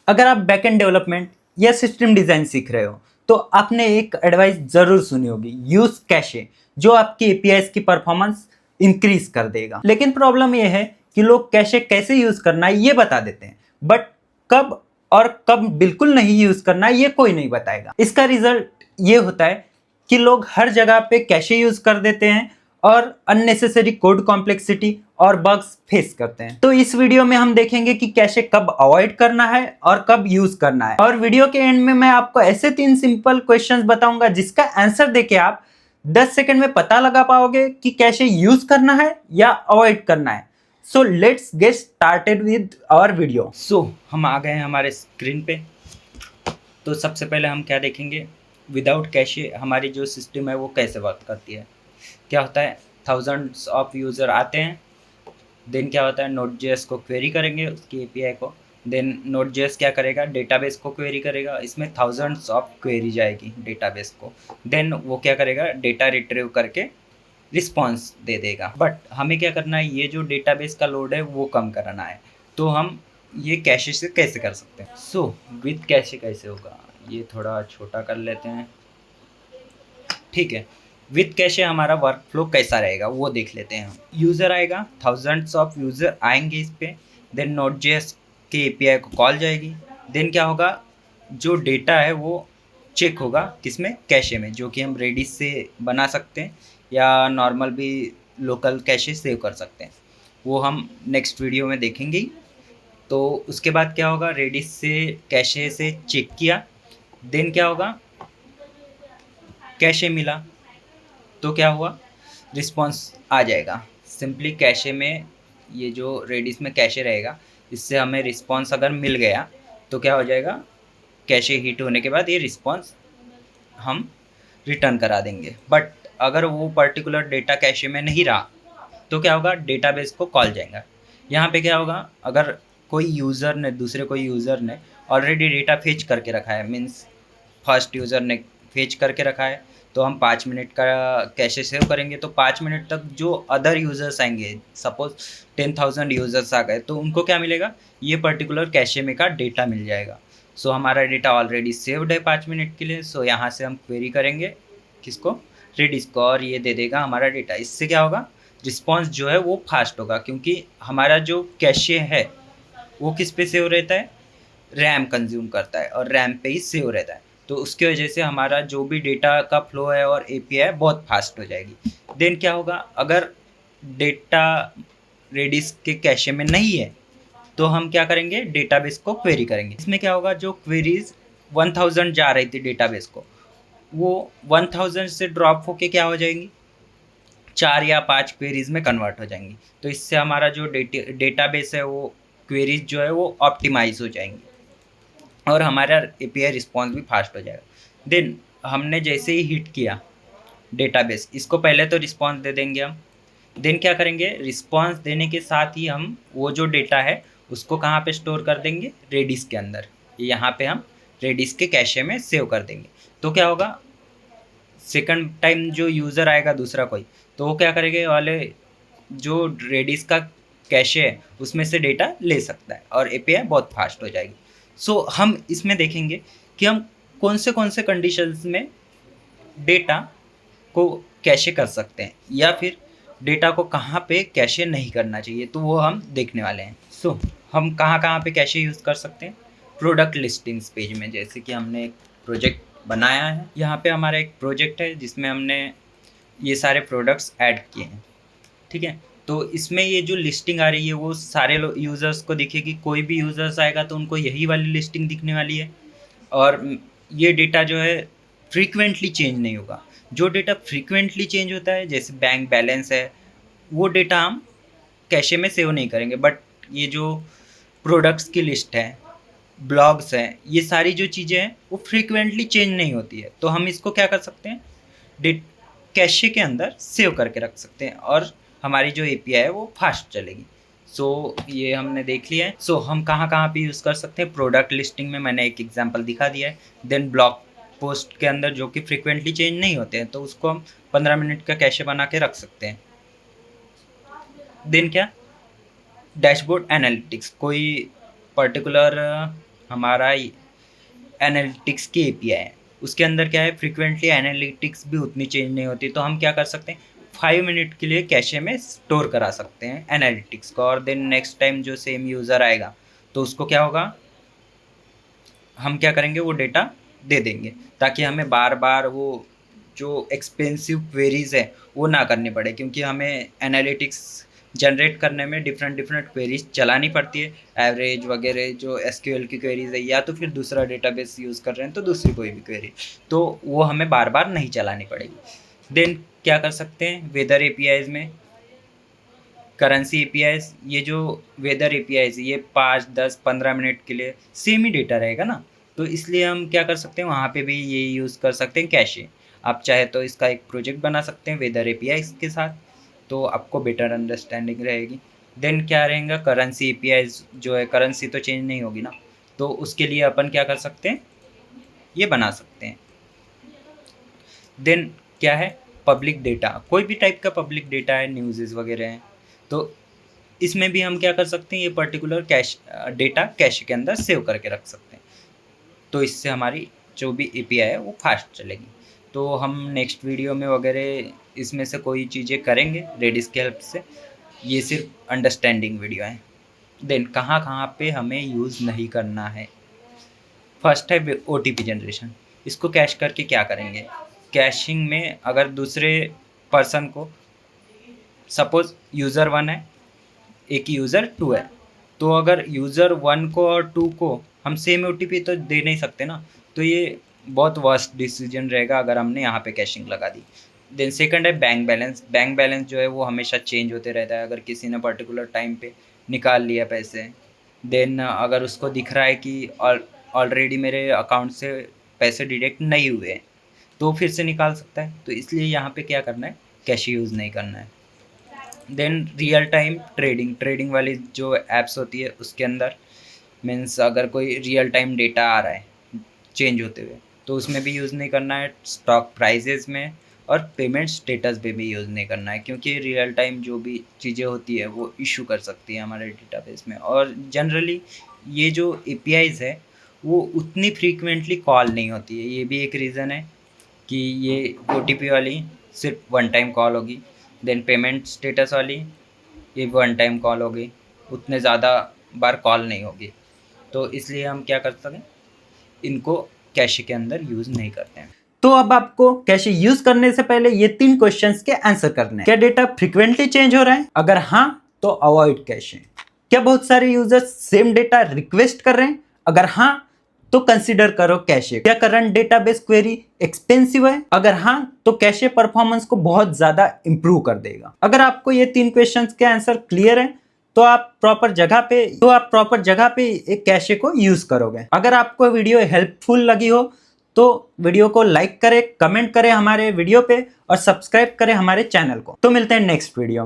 अगर आप backend development या सिस्टम डिज़ाइन सीख रहे हो तो आपने एक एडवाइस ज़रूर सुनी होगी, यूज़ कैशे, जो आपकी एपीआईज की परफॉर्मेंस इंक्रीज कर देगा। लेकिन प्रॉब्लम ये है कि लोग कैशे कैसे यूज़ करना है ये बता देते हैं, बट कब और कब बिल्कुल नहीं यूज़ करना है ये कोई नहीं बताएगा। इसका रिजल्ट ये होता है कि लोग हर जगह पे कैशे यूज़ कर देते हैं और अननेसेसरी कोड कॉम्प्लेक्सिटी और बग्स फेस करते हैं। तो इस वीडियो में हम देखेंगे कि कैसे कब अवॉइड करना है और कब यूज करना है, और वीडियो के एंड में मैं आपको ऐसे 3 सिंपल क्वेश्चंस बताऊंगा जिसका आंसर देके आप 10 सेकंड में पता लगा पाओगे कि कैसे यूज करना है या अवॉइड करना है। So let's get started with our video. So हम आ गए हैं हमारे स्क्रीन पे। तो सबसे पहले हम क्या देखेंगे, विदाउट कैशे हमारी जो सिस्टम है वो कैसे वर्क करती है। क्या होता है, थाउजेंड्स ऑफ यूज़र आते हैं, देन क्या होता है, नोड जेएस को क्वेरी करेंगे उसकी एपीआई को, देन नोड जेएस क्या करेगा, डेटाबेस को क्वेरी करेगा, इसमें थाउजेंड्स ऑफ क्वेरी जाएगी डेटाबेस को, देन वो क्या करेगा, डेटा रिट्रीव करके रिस्पॉन्स दे देगा। बट हमें क्या करना है, ये जो डेटाबेस का लोड है वो कम करना है। तो हम ये कैशे से कैसे कर सकते हैं। सो विथ कैशे कैसे होगा, ये थोड़ा छोटा कर लेते हैं, ठीक है। विथ कैशे हमारा वर्क फ्लो कैसा रहेगा वो देख लेते हैं हम। यूज़र आएगा, थाउजेंड्स ऑफ यूज़र आएंगे इस पे, देन नोड जेएस के एपीआई को कॉल जाएगी, देन क्या होगा, जो डेटा है वो चेक होगा किसमें, कैशे में, जो कि हम रेडिस से बना सकते हैं या नॉर्मल भी लोकल कैशे सेव कर सकते हैं, वो हम नेक्स्ट वीडियो में देखेंगे ही। तो उसके बाद क्या होगा, रेडिस से कैशे से चेक किया, देन क्या होगा, कैशे मिला तो क्या हुआ, रिस्पॉन्स आ जाएगा। सिंपली कैशे में, ये जो रेडिस में कैशे रहेगा, इससे हमें रिस्पॉन्स अगर मिल गया तो क्या हो जाएगा, कैशे हिट होने के बाद ये रिस्पॉन्स हम रिटर्न करा देंगे। बट अगर वो पर्टिकुलर डेटा कैशे में नहीं रहा तो क्या होगा, डेटाबेस को कॉल जाएगा। यहाँ पे क्या होगा, अगर कोई यूज़र ने, दूसरे कोई यूज़र ने ऑलरेडी डेटा फेच करके रखा है, मीन्स फर्स्ट यूज़र ने फेच करके रखा है, तो हम 5 मिनट का कैशे सेव करेंगे, तो 5 मिनट तक जो अदर यूज़र्स आएंगे, सपोज 10,000 यूज़र्स आ गए, तो उनको क्या मिलेगा, ये पर्टिकुलर कैशे में का डेटा मिल जाएगा। सो हमारा डेटा ऑलरेडी सेव्ड है 5 मिनट के लिए। सो यहाँ से हम क्वेरी करेंगे किसको, रेडिस को, और ये दे देगा हमारा डेटा। इससे क्या होगा, रिस्पॉन्स जो है वो फास्ट होगा, क्योंकि हमारा जो कैशे है वो किस पे सेव रहता है, रैम कंज्यूम करता है और रैम पे ही सेव रहता है। तो उसकी वजह से हमारा जो भी डेटा का फ्लो है और एपीआई बहुत फास्ट हो जाएगी। देन क्या होगा, अगर डेटा रेडिस के कैशे में नहीं है तो हम क्या करेंगे, डेटाबेस को क्वेरी करेंगे। इसमें क्या होगा, जो क्वेरीज 1000 जा रही थी डेटाबेस को, वो 1000 से ड्रॉप होके क्या हो जाएंगी, 4 या 5 क्वेरीज में कन्वर्ट हो जाएंगी। तो इससे हमारा जो डेटाबेस है वो क्वेरीज जो है वो ऑप्टिमाइज हो जाएंगी और हमारा एपीआई रिस्पॉन्स भी फास्ट हो जाएगा। देन हमने जैसे ही हिट किया डेटाबेस, इसको पहले तो रिस्पॉन्स दे देंगे हम। देन क्या करेंगे, रिस्पॉन्स देने के साथ ही हम वो जो डेटा है उसको कहाँ पे स्टोर कर देंगे, रेडिस के अंदर। यहाँ पे हम रेडिस के कैशे में सेव कर देंगे। तो क्या होगा, सेकंड टाइम जो यूज़र आएगा दूसरा कोई, तो वो क्या करेंगे, वाले जो रेडिस का कैशे है उसमें से डेटा ले सकता है और एपीआई बहुत फास्ट हो जाएगी। सो हम इसमें देखेंगे कि हम कौन से कंडीशंस में डेटा को कैशे कर सकते हैं या फिर डेटा को कहाँ पे कैशे नहीं करना चाहिए, तो वो हम देखने वाले हैं। सो हम कहाँ पे कैशे यूज़ कर सकते हैं, प्रोडक्ट लिस्टिंग्स पेज में। जैसे कि हमने एक प्रोजेक्ट बनाया है, यहाँ पे हमारा एक प्रोजेक्ट है जिसमें हमने ये सारे प्रोडक्ट्स ऐड किए हैं, ठीक है। तो इसमें ये जो लिस्टिंग आ रही है वो सारे यूज़र्स को दिखेगी, कोई भी यूज़र्स आएगा तो उनको यही वाली लिस्टिंग दिखने वाली है। और ये डेटा जो है फ्रीक्वेंटली चेंज नहीं होगा। जो डेटा फ्रीक्वेंटली चेंज होता है, जैसे बैंक बैलेंस है, वो डेटा हम कैशे में सेव नहीं करेंगे। बट ये जो प्रोडक्ट्स की लिस्ट है, ब्लॉग्स हैं, ये सारी जो चीज़ें हैं वो फ्रीक्वेंटली चेंज नहीं होती है, तो हम इसको क्या कर सकते हैं, कैशे के अंदर सेव करके रख सकते हैं और हमारी जो एपीआई है वो फास्ट चलेगी। सो ये हमने देख लिया है। सो हम कहाँ पे यूज़ कर सकते हैं, प्रोडक्ट लिस्टिंग में मैंने एक एग्जांपल दिखा दिया है। देन ब्लॉग पोस्ट के अंदर जो कि फ्रीक्वेंटली चेंज नहीं होते हैं, तो उसको हम 15 मिनट का कैशे बना के रख सकते हैं। देन क्या, डैशबोर्ड एनालिटिक्स, कोई पर्टिकुलर हमारा एनालिटिक्स की एपीआई है, उसके अंदर क्या है, फ्रिक्वेंटली एनालिटिक्स भी उतनी चेंज नहीं होती, तो हम क्या कर सकते हैं 5 मिनट के लिए कैशे में स्टोर करा सकते हैं एनालिटिक्स को, और देन नेक्स्ट टाइम जो सेम यूज़र आएगा तो उसको क्या होगा, हम क्या करेंगे वो डेटा दे देंगे, ताकि हमें बार बार वो जो एक्सपेंसिव क्वेरीज है वो ना करनी पड़े, क्योंकि हमें एनालिटिक्स जनरेट करने में डिफरेंट डिफरेंट क्वेरीज चलानी पड़ती है, एवरेज वगैरह जो एसक्यूएल की क्वेरीज है, या तो फिर दूसरा डेटाबेस यूज़ कर रहे हैं तो दूसरी कोई भी क्वेरी, तो वो हमें बार बार नहीं चलानी पड़ेगी। देन क्या कर सकते हैं वेदर एपीआईज में, करेंसी एपीआईज, ये जो वेदर एपीआईज ये 5, 10, 15 मिनट के लिए सेम ही डेटा रहेगा ना, तो इसलिए हम क्या कर सकते हैं वहाँ पे भी ये यूज़ कर सकते हैं कैशे। आप चाहे तो इसका एक प्रोजेक्ट बना सकते हैं वेदर एपीआईज के साथ, तो आपको बेटर अंडरस्टैंडिंग रहेगी। देन क्या रहेगा, करेंसी एपीआईज जो है, करेंसी तो चेंज नहीं होगी ना, तो उसके लिए अपन क्या कर सकते हैं, ये बना सकते हैं। देन क्या है, पब्लिक डेटा, कोई भी टाइप का पब्लिक डेटा है, न्यूज़ वगैरह हैं, तो इसमें भी हम क्या कर सकते हैं, ये पर्टिकुलर कैश डेटा कैश के अंदर सेव करके रख सकते हैं, तो इससे हमारी जो भी एपीआई है वो फास्ट चलेगी। तो हम नेक्स्ट वीडियो में वगैरह इसमें से कोई चीज़ें करेंगे रेडिस की हेल्प से, ये सिर्फ अंडरस्टैंडिंग वीडियो है। देन कहाँ कहाँ पे हमें यूज़ नहीं करना है, फर्स्ट है ओटीपी जनरेशन, इसको कैश करके क्या करेंगे, कैशिंग में अगर दूसरे पर्सन को, सपोज यूज़र 1 है, एक यूज़र 2 है, तो अगर यूज़र 1 को और 2 को हम सेम ओटीपी तो दे नहीं सकते ना, तो ये बहुत वर्स्ट डिसीजन रहेगा अगर हमने यहाँ पे कैशिंग लगा दी। देन सेकंड है बैंक बैलेंस, बैंक बैलेंस जो है वो हमेशा चेंज होते रहता है, अगर किसी ने पर्टिकुलर टाइम पे निकाल लिया पैसे, देन अगर उसको दिख रहा है कि ऑलरेडी मेरे अकाउंट से पैसे डिडक्ट नहीं हुए हैं, तो फिर से निकाल सकता है, तो इसलिए यहाँ पे क्या करना है, कैश यूज़ नहीं करना है। Then real time trading, trading वाली जो एप्स होती है उसके अंदर मीन्स अगर कोई रियल टाइम डेटा आ रहा है चेंज होते हुए, तो उसमें भी यूज़ नहीं करना है, स्टॉक प्राइजेस में और पेमेंट स्टेटस पे भी यूज़ नहीं करना है, क्योंकि रियल टाइम जो भी चीज़ें होती है वो इशू कर सकती है हमारे डेटाबेस में, और जनरली ये जो एपीआईज है वो उतनी फ्रीक्वेंटली कॉल नहीं होती है, ये भी एक रीज़न है कि ये ओटीपी वाली सिर्फ 1 टाइम कॉल होगी। देन पेमेंट स्टेटस वाली ये 1 टाइम कॉल होगी, उतने ज़्यादा बार कॉल नहीं होगी, तो इसलिए हम क्या कर सकते हैं, इनको कैशे के अंदर यूज़ नहीं करते हैं। तो अब आपको कैशे यूज करने से पहले ये 3 क्वेश्चंस के आंसर करने हैं। क्या डेटा फ्रीक्वेंटली चेंज हो रहा है? अगर हाँ तो अवॉइड कैशे। क्या बहुत सारे यूजर्स सेम डेटा रिक्वेस्ट कर रहे हैं? अगर हाँ तो कंसीडर करो कैशे। क्या करंट डेटाबेस क्वेरी एक्सपेंसिव है? अगर हाँ तो कैशे परफॉर्मेंस को बहुत ज्यादा इंप्रूव कर देगा। अगर आपको ये 3 क्वेश्चंस के आंसर क्लियर है तो आप प्रॉपर जगह पे एक कैशे को यूज करोगे। अगर आपको वीडियो हेल्पफुल लगी हो तो वीडियो को लाइक करें, कमेंट करें हमारे वीडियो पे और सब्सक्राइब करें हमारे चैनल को। तो मिलते हैं नेक्स्ट वीडियो में।